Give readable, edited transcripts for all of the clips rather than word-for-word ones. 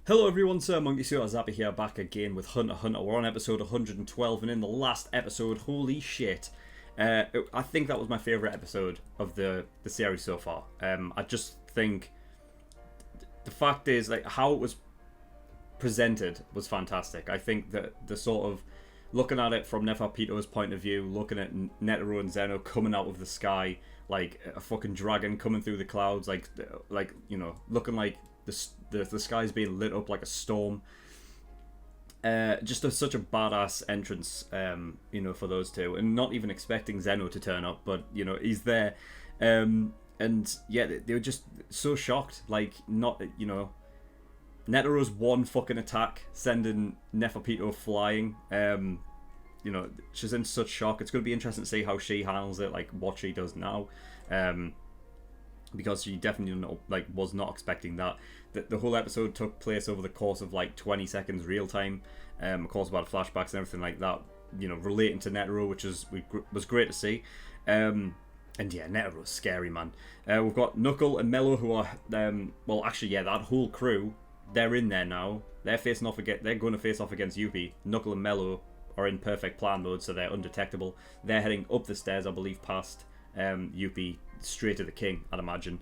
Hello everyone, SirMonkeySuit, Zappy here, back again with Hunter x Hunter. We're on episode 112, and in the last episode, holy shit, I think that was my favourite episode of the series so far. I just think the fact is, like, how it was presented was fantastic. I think that the sort of looking at it from Neferpito's point of view, looking at Netero and Zeno coming out of the sky like a fucking dragon coming through the clouds, like you know, looking like the sky's being lit up like a storm. Such a badass entrance, you know, for those two, and not even expecting Zeno to turn up, but you know he's there, and yeah, they were just so shocked, like not, you know, Netero's one fucking attack sending Neferpito flying. You know, she's in such shock. It's going to be interesting to see how she handles it, like what she does now. Because she definitely was not expecting that. The whole episode took place over the course of like 20 seconds real time. Of course, about flashbacks and everything like that, you know, relating to Netero, which was great to see. And yeah, Netero's scary, man. We've got Knuckle and Mello, who are well, actually, yeah, that whole crew, they're in there now. They're facing off again. They're going to face off against Yuppie. Knuckle and Mello are in perfect plan mode, so they're undetectable. They're heading up the stairs, I believe, past Yuppie, straight to the king, I'd imagine.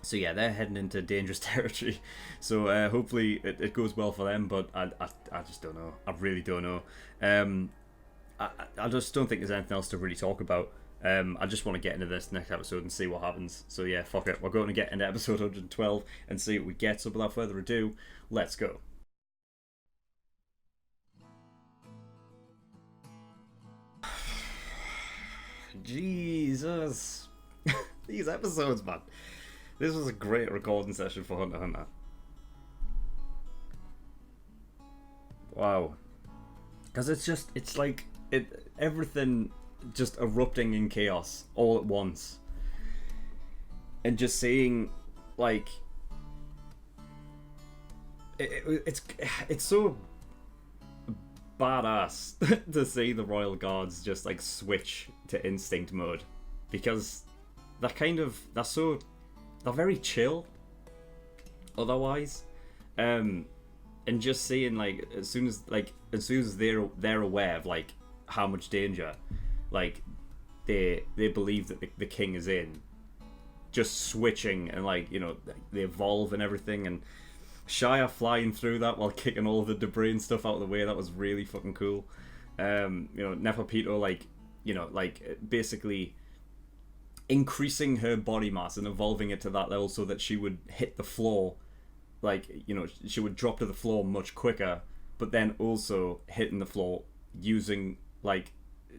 So yeah, they're heading into dangerous territory. So hopefully it goes well for them, but I just don't know. I really don't know. I just don't think there's anything else to really talk about. I just want to get into this next episode and see what happens. So yeah, fuck it. We're going to get into episode 112 and see what we get. So without further ado, let's go. Jesus. These episodes, man. This was a great recording session for Hunter x Hunter. Wow. Because it's like everything just erupting in chaos all at once. And just seeing, like, it's so badass to see the Royal Guards just like switch to instinct mode, because they're very chill otherwise, and just seeing like as soon as they're aware of like how much danger like they believe that the king is in, just switching and like, you know, they evolve and everything, and Shia flying through that while kicking all of the debris and stuff out of the way, that was really fucking cool. You know, Neferpito, like, you know, like basically increasing her body mass and evolving it to that level so that she would hit the floor, like, you know, she would drop to the floor much quicker, but then also hitting the floor using, like,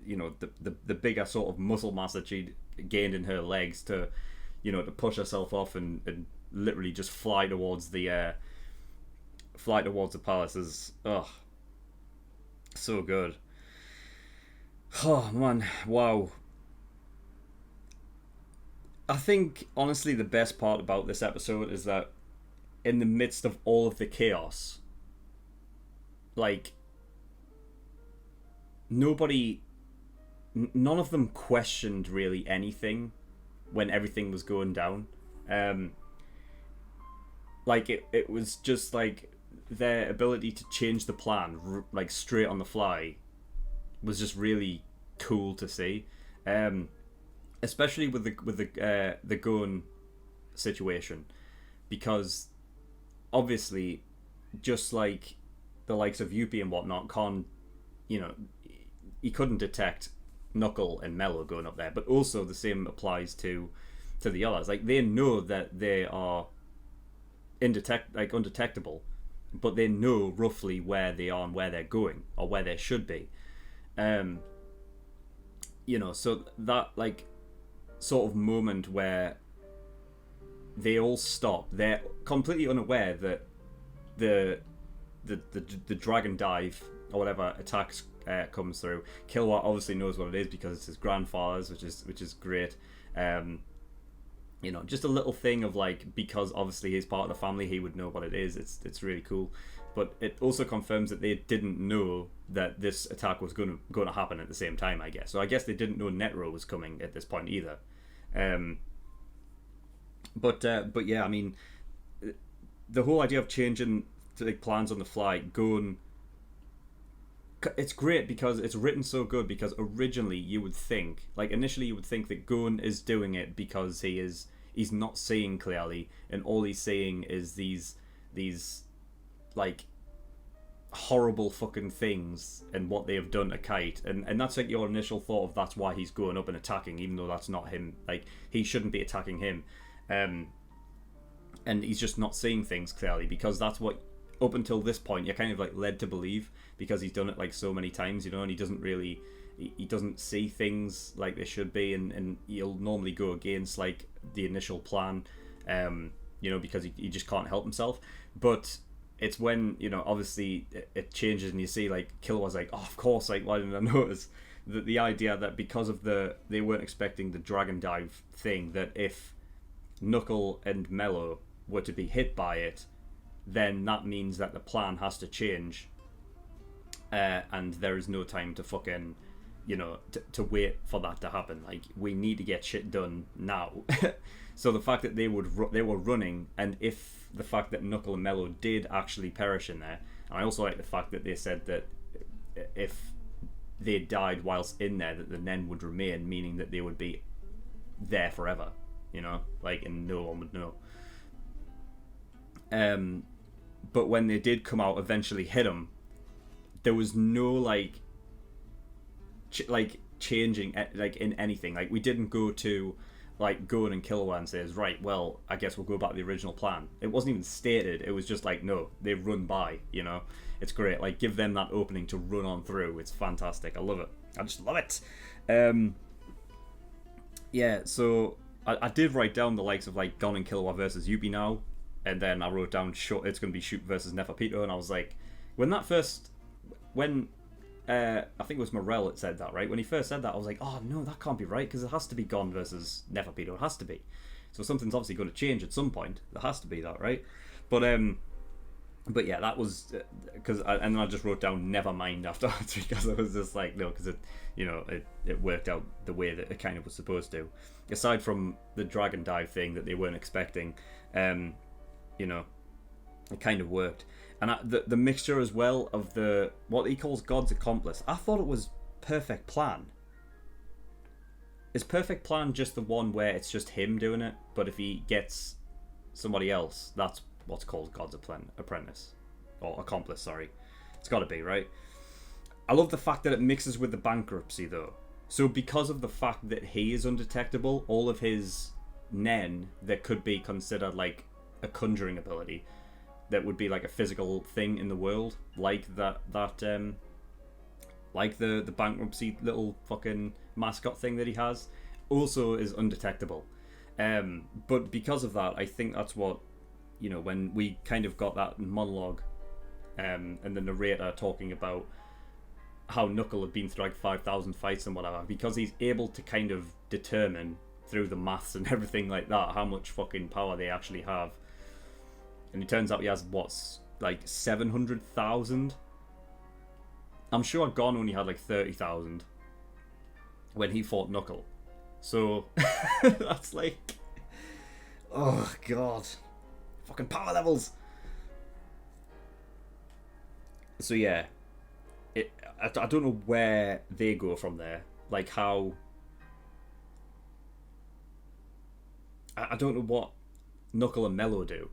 you know, the bigger sort of muscle mass that she'd gained in her legs to, you know, to push herself off and literally just fly towards the palace is, ugh, so good. Oh man, wow. I think honestly the best part about this episode is that in the midst of all of the chaos, like, none of them questioned really anything when everything was going down. Like it was just like their ability to change the plan like straight on the fly was just really cool to see, especially with the gun situation, because obviously just like the likes of Yuppie and whatnot you know, he couldn't detect Knuckle and Mello going up there, but also the same applies to the others. Like, they know that they are undetectable, but they know roughly where they are and where they're going, or where they should be. You know, so that like sort of moment where they all stop, they're completely unaware that the dragon dive or whatever attacks comes through. Killua obviously knows what it is because it's his grandfather's, which is great. You know, just a little thing of like, because obviously he's part of the family, he would know what it is. It's really cool, but it also confirms that they didn't know that this attack was going to happen at the same time, I guess. So I guess they didn't know Netero was coming at this point either. But yeah, I mean, the whole idea of changing like plans on the fly, going, it's great because it's written so good. Because originally you would think, like initially you would think that Gon is doing it because he's not seeing clearly, and all he's seeing is these like horrible fucking things and what they have done to Kite, and that's like your initial thought of that's why he's going up and attacking, even though that's not him. Like he shouldn't be attacking him, and he's just not seeing things clearly, because that's what up until this point you're kind of like led to believe, because he's done it like so many times, you know, and he doesn't see things like they should be, and he'll normally go against like the initial plan, you know, because he just can't help himself. But it's when, you know, obviously it changes and you see like Killua's like, oh, of course, like why didn't I notice? The idea that because of they weren't expecting the dragon dive thing, that if Knuckle and Mello were to be hit by it, then that means that the plan has to change, and there is no time to fucking, you know, to wait for that to happen. Like we need to get shit done now. So the fact that they were running, and if the fact that Knuckle and Mello did actually perish in there, and I also like the fact that they said that if they died whilst in there, that the Nen would remain, meaning that they would be there forever, you know, like, and no one would know. But when they did come out, eventually hit them, there was no like changing like in anything. Like we didn't go to like Gon and Killua and says, right, well, I guess we'll go back to the original plan. It wasn't even stated. It was just like, no, they run by, you know. It's great. Like, give them that opening to run on through. It's fantastic. I love it. I just love it. Yeah, so I did write down the likes of like Gon and Killua versus Yuppie now, and then I wrote down it's going to be Shoot versus Neferpito, and I was like, I think it was Morel that said that, right? When he first said that, I was like, oh no, that can't be right, because it has to be Gon versus Neferpito. It has to be. So something's obviously going to change at some point. There has to be that, right? But yeah, that was because, and then I just wrote down never mind afterwards, because I was just like, no, because it worked out the way that it kind of was supposed to. Aside from the dragon dive thing that they weren't expecting, you know, it kind of worked. And the mixture as well of what he calls God's accomplice, I thought it was Perfect Plan. Is Perfect Plan just the one where it's just him doing it, but if he gets somebody else, that's what's called God's apprentice? Or accomplice, sorry. It's got to be, right? I love the fact that it mixes with the bankruptcy, though. So because of the fact that he is undetectable, all of his Nen that could be considered like a conjuring ability, that would be like a physical thing in the world, like like the bankruptcy little fucking mascot thing that he has, also is undetectable. But because of that, I think that's what, you know, when we kind of got that monologue, and the narrator talking about how Knuckle had been through like 5,000 fights and whatever, because he's able to kind of determine through the maths and everything like that how much fucking power they actually have. And it turns out he has, what's, like 700,000? I'm sure Gon only had like 30,000 when he fought Knuckle. So, that's like... Oh, God. Fucking power levels! So, yeah. I don't know where they go from there. Like, how... I don't know what Knuckle and Mello do.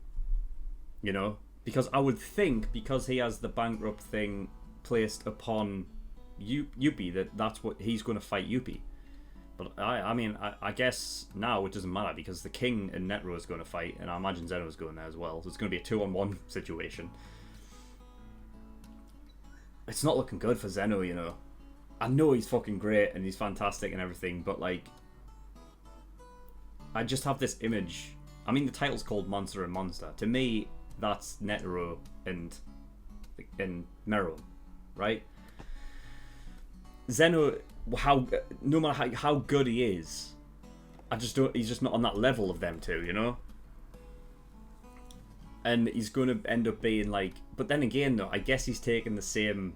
You know, because I would think, because he has the bankrupt thing placed upon Yuppie, that's what he's going to fight Yuppie. But I guess now it doesn't matter, because the King and Netero is going to fight, and I imagine Zeno's going there as well. So it's going to be a 2-on-1 situation. It's not looking good for Zeno, you know. I know he's fucking great and he's fantastic and everything, but like, I just have this image. I mean, the title's called Monster and Monster. To me, that's Netero and Meruem, right? Zeno, no matter how good he is, he's just not on that level of them two, you know? And he's going to end up being like, but then again though, I guess he's taking the same,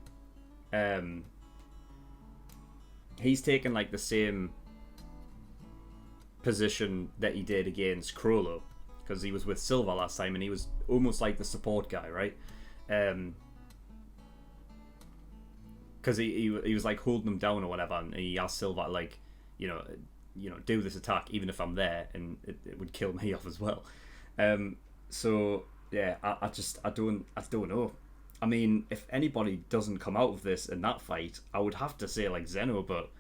he's taken like the same position that he did against Crollo. because he was with Silver last time, and he was almost like the support guy, right? Because he was like holding them down or whatever, and he asked Silver like, do this attack even if I'm there, and it would kill me off as well. So yeah, I don't know. I mean, if anybody doesn't come out of this in that fight, I would have to say like Zeno, but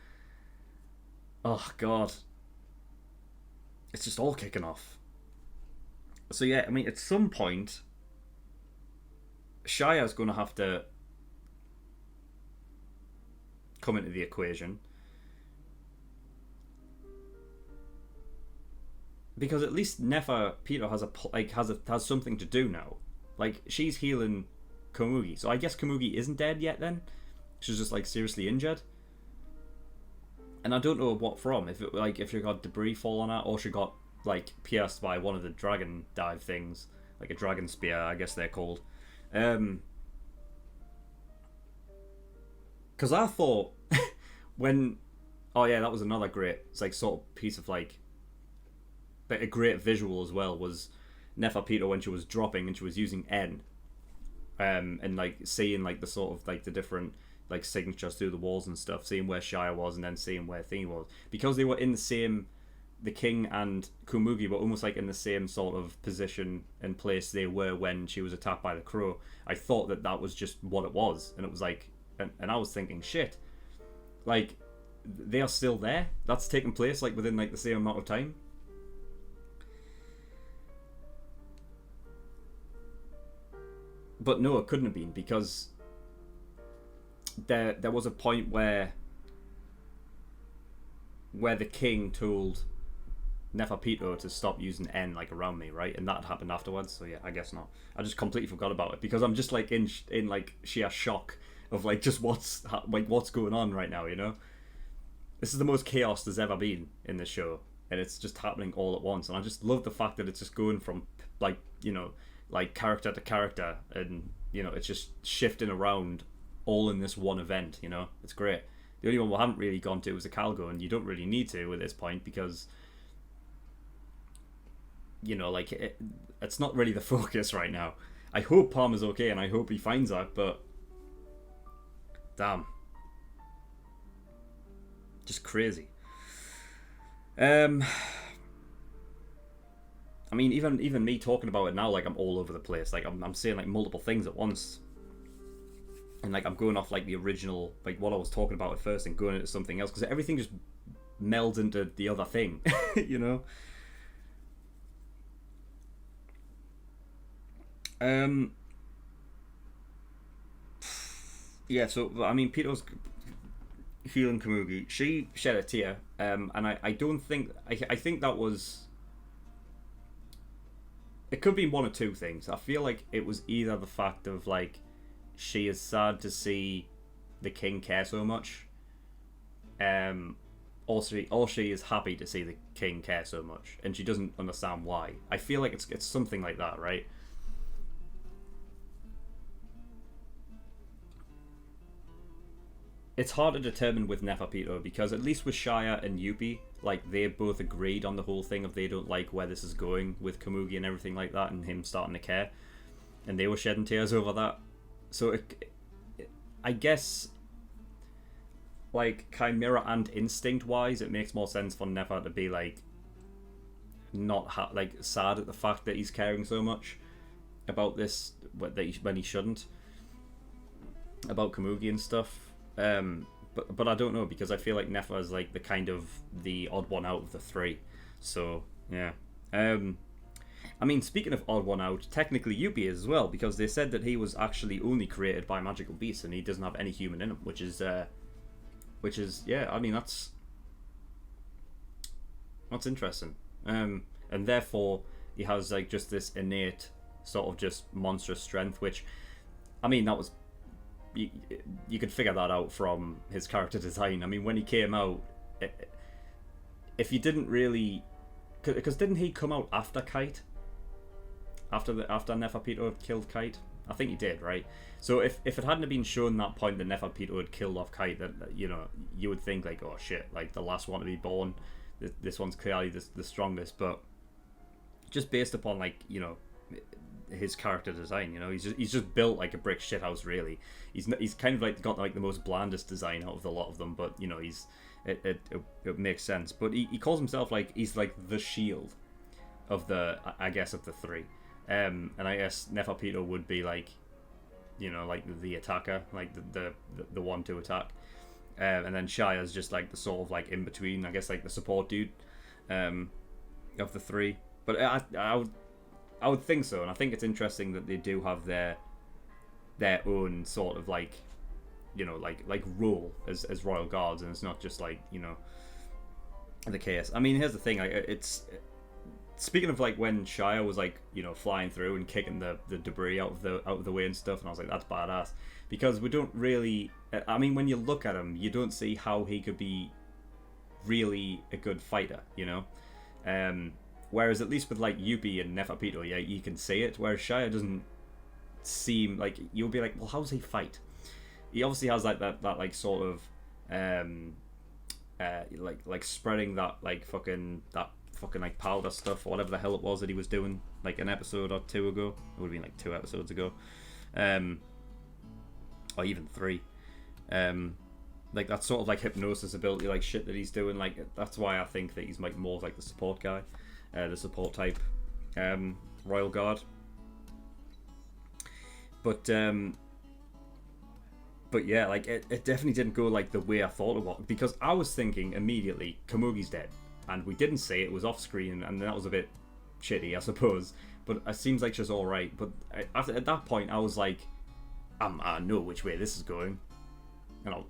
oh god, it's just all kicking off. So yeah, I mean, at some point, Shia's going to have to come into the equation, because at least Neferpito has something to do now. Like, she's healing Komugi, so I guess Komugi isn't dead yet. Then she's just like seriously injured, and I don't know what from. If she got debris fall on her, or she got like pierced by one of the dragon dive things, like a dragon spear, I guess they're called. Because I thought that was another great, it's like sort of piece of like, but a great visual as well was Neferpito when she was dropping and she was using N, and like seeing like the sort of like the different like signatures through the walls and stuff, seeing where Shia was and then seeing where Thingy was, because they were in the king and Komugi were almost like in the same sort of position and place they were when she was attacked by the crow. I thought that was just what it was, and it was like, and I was thinking, shit, like they are still there. That's taking place like within like the same amount of time. But no, it couldn't have been, because there was a point where the king told Neferpito to stop using N like around me, right? And that happened afterwards. So yeah, I guess not. I just completely forgot about it, because I'm just like in like sheer shock of like just what's going on right now. This is the most chaos there's ever been in this show, and it's just happening all at once. And I just love the fact that it's just going from like like character to character, and it's just shifting around all in this one event. It's great. The only one we haven't really gone to was the Calgo, and you don't really need to at this point, because like it's not really the focus right now. I hope Palmer's okay, and I hope he finds her, but damn, just crazy. I mean, even me talking about it now, like I'm all over the place. Like I'm saying like multiple things at once, and like I'm going off like the original, like what I was talking about at first, and going into something else, because everything just melds into the other thing. Yeah. So I mean, Pito's healing Komugi. She shed a tear, and I don't think I think that was. It could be one or two things. I feel like it was either the fact of like she is sad to see the king care so much, or she is happy to see the king care so much, and she doesn't understand why. I feel like it's something like that, right? It's hard to determine with Neferpito, because at least with Shia and Yuppie, like they both agreed on the whole thing of they don't like where this is going with Komugi and everything like that, and him starting to care, and they were shedding tears over that. So I guess like Chimera and instinct wise, it makes more sense for Nefer to be like not like sad at the fact that he's caring so much about this when he shouldn't, about Komugi and stuff. But I don't know, because I feel like Nefer is like the odd one out of the three. So yeah. I mean, speaking of odd one out, technically Yuppie is as well, because they said that he was actually only created by magical beasts and he doesn't have any human in him, which is yeah. I mean, that's interesting. And therefore he has like just this innate sort of just monstrous strength, which I mean that was. You could figure that out from his character design. I mean, when he came out, if you didn't really, because didn't he come out after Kite? After Neferpito had killed Kite, I think he did, right? So if it hadn't been shown that point that Neferpito had killed off Kite, that you would think like, oh shit, like the last one to be born, this one's clearly the strongest. But just based upon like his character design. He's just built like a brick shithouse. Really, he's kind of like got like the most blandest design out of the lot of them. But it makes sense. But he calls himself like he's like the shield of the of the three. And I guess Neferpito would be like, like the attacker, like the one to attack. And then Shire's just like the sort of like in between, I guess, like the support dude of the three. But I would think so, and I think it's interesting that they do have their own sort of like, like role as royal guards, and it's not just like the chaos. I mean, here's the thing, like it's speaking of like when Shire was like flying through and kicking the debris out of the way and stuff, and I was like, that's badass, because we don't really. I mean, when you look at him, you don't see how he could be really a good fighter, Whereas at least with like Yuppie and Neferpito, yeah, you can see it. Whereas Shire doesn't seem like, you'll be like, well, how does he fight? He obviously has like that like sort of like spreading that fucking like powder stuff or whatever the hell it was that he was doing like an episode or two ago. It would have been like 2 episodes ago, or even 3. Like that sort of like hypnosis ability, like shit that he's doing. Like that's why I think that he's like more like the support guy, the support type royal guard. But yeah, like it definitely didn't go like the way I thought it was, because I was thinking immediately Komugi's dead, and we didn't say it was off screen, and that was a bit shitty, I suppose. But it seems like she's all right. But at that point, I was like, I know which way this is going.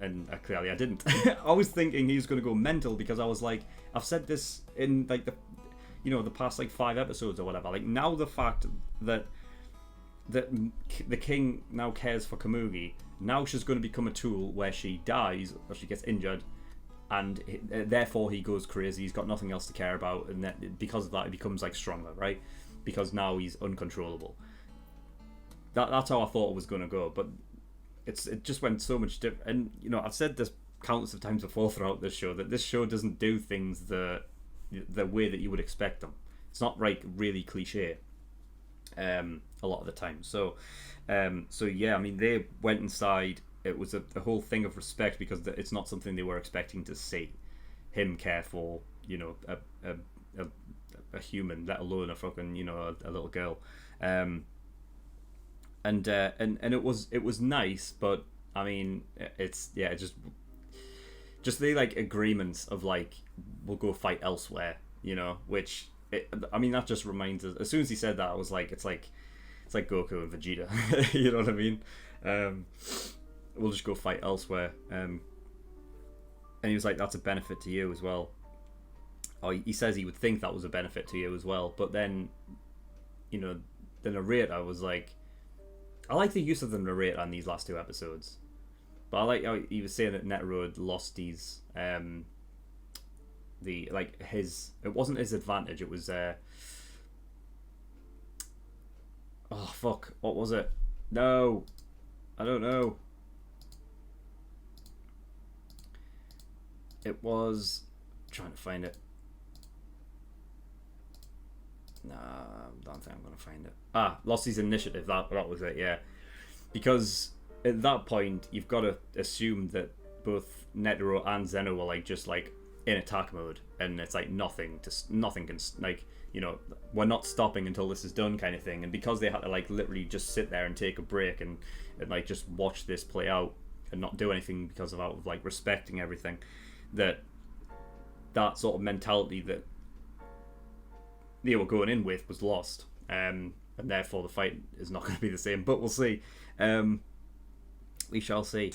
And clearly I didn't. I was thinking he was going to go mental, because I was like, I've said this in like the past like 5 episodes or whatever. Like, now the fact that the king now cares for Komugi, now she's going to become a tool where she dies or she gets injured, and therefore he goes crazy. He's got nothing else to care about, and because of that he becomes like stronger, right? Because now he's uncontrollable. That's how I thought it was going to go, but it just went so much different. And I've said this countless of times before throughout this show, that this show doesn't do things the way that you would expect them. It's not like really cliche a lot of the time. So yeah, I mean, they went inside. It was a whole thing of respect, because it's not something they were expecting to see him care for a human, let alone a fucking a little girl. And it was nice, but I mean, it's just the like agreements of like, we'll go fight elsewhere, which I mean, that just reminds us. As soon as he said that, I was like, it's like Goku and Vegeta. You know what I mean? We'll just go fight elsewhere. And he was like, that's a benefit to you as well. Or he says he would think that was a benefit to you as well. But then, the narrator was like, I like the use of the narrator on these last 2 episodes, but I like how he was saying that Netero had lost his it wasn't his advantage, it was oh fuck, what was it? No, I don't know. It was, I'm trying to find it. Nah, I don't think I'm gonna find it. Lost his initiative. That was it. Yeah, because at that point you've got to assume that both Netero and Zeno were like just like in attack mode, and it's like nothing can like we're not stopping until this is done kind of thing. And because they had to like literally just sit there and take a break and like just watch this play out and not do anything because of out of like respecting everything, that sort of mentality that they were going in with was lost, and therefore the fight is not going to be the same. But we'll see. We shall see.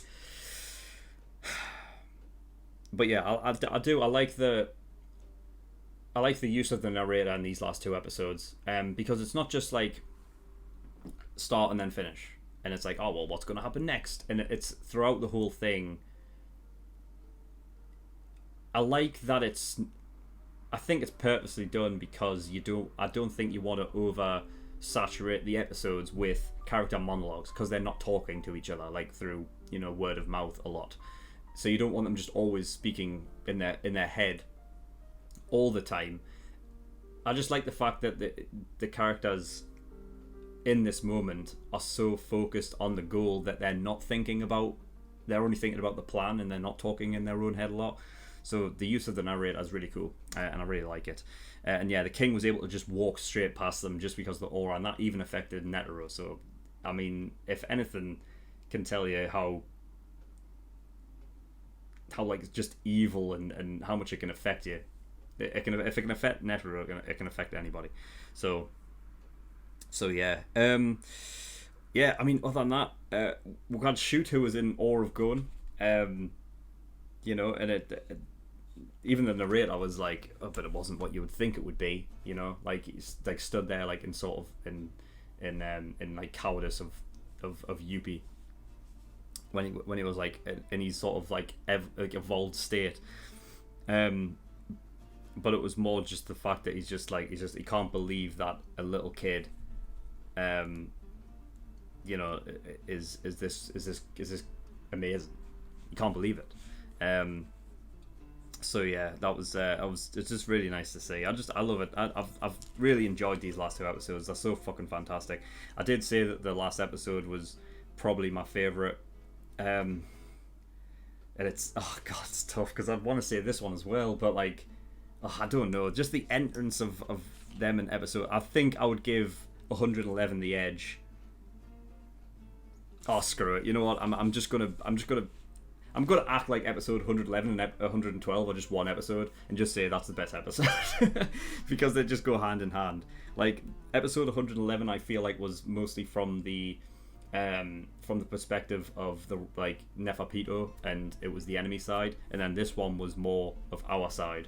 But yeah, I like the use of the narrator in these last 2 episodes, because it's not just like start and then finish, and it's like, oh well, what's going to happen next, and it's throughout the whole thing. I like that I think it's purposely done, because I don't think you want to over saturate the episodes with character monologues, because they're not talking to each other like through word of mouth a lot. So you don't want them just always speaking in their head all the time. I just like the fact that the characters in this moment are so focused on the goal that they're not thinking about, they're only thinking about the plan, and they're not talking in their own head a lot. So the use of the narrator is really cool, and I really like it. And yeah, the king was able to just walk straight past them just because of the aura, and that even affected Netero. So, I mean, if anything can tell you how like just evil and how much it can affect you, if it can affect Netero, it can affect anybody. So yeah. Yeah, I mean, other than that, we got Shoot, who was in Awe of Gon. You know, and it even the narrator was like, oh, but it wasn't what you would think it would be. You know, like he's like stood there like in sort of in like cowardice of Yuppie when he was like in his sort of like evolved state. But it was more just the fact that he can't believe that a little kid, you know, is this amazing. You can't believe it. So yeah, it's just really nice to see. I love it. I've really enjoyed these last two episodes. They're so fucking fantastic. I did say that the last episode was probably my favorite. And it's, oh god, it's tough because I want to say this one as well, but like, oh, I don't know. Just the entrance of them in episode. I think I would give 111 the edge. Oh, screw it. You know what? I'm gonna act like episode 111 and 112 are just one episode and just say that's the best episode because they just go hand in hand. Like episode 111, I feel like was mostly from the perspective of the like Neferpito, and it was the enemy side, and then this one was more of our side.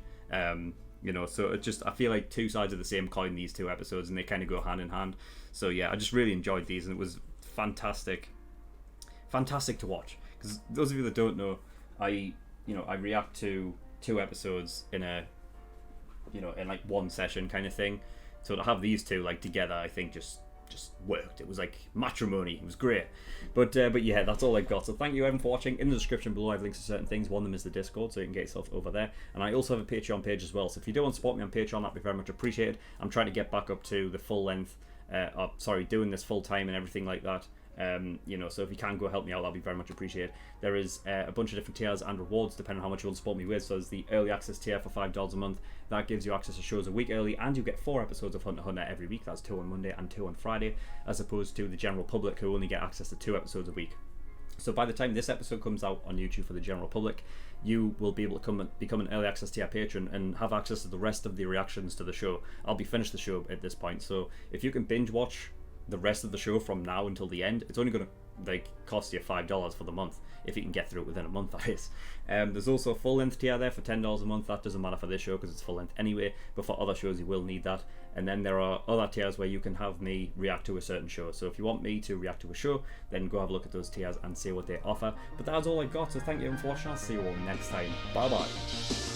You know, so it just, I feel like two sides of the same coin, these two episodes, and they kind of go hand in hand. So yeah, I just really enjoyed these, and it was fantastic to watch. Because those of you that don't know, I react to two episodes in like one session kind of thing. So to have these two like together, I think just worked. It was like matrimony. It was great. But yeah, that's all I've got. So thank you everyone for watching. In the description below, I have links to certain things. One of them is the Discord, so you can get yourself over there. And I also have a Patreon page as well. So if you do want to support me on Patreon, that'd be very much appreciated. I'm trying to get back up to the full length. Doing this full time and everything like that. You know, so if you can go help me out, that'll be very much appreciated. There is a bunch of different tiers and rewards depending on how much you want to support me with. So there's the early access tier for $5 a month. That gives you access to shows a week early, and you get 4 episodes of Hunter x Hunter every week. That's 2 on Monday and 2 on Friday, as opposed to the general public who only get access to 2 episodes a week. So by the time this episode comes out on YouTube for the general public, you will be able to become an early access tier patron and have access to the rest of the reactions to the show. I'll be finished the show at this point, so if you can binge watch the rest of the show from now until the end, it's only going to like cost you $5 for the month if you can get through it within a month, that is. There's also a full length tier there for $10 a month. That doesn't matter for this show because it's full length anyway, but for other shows you will need that. And then there are other tiers where you can have me react to a certain show. So if you want me to react to a show, then go have a look at those tiers and see what they offer. But that's all I've got, so thank you for watching. I'll see you all next time. Bye bye.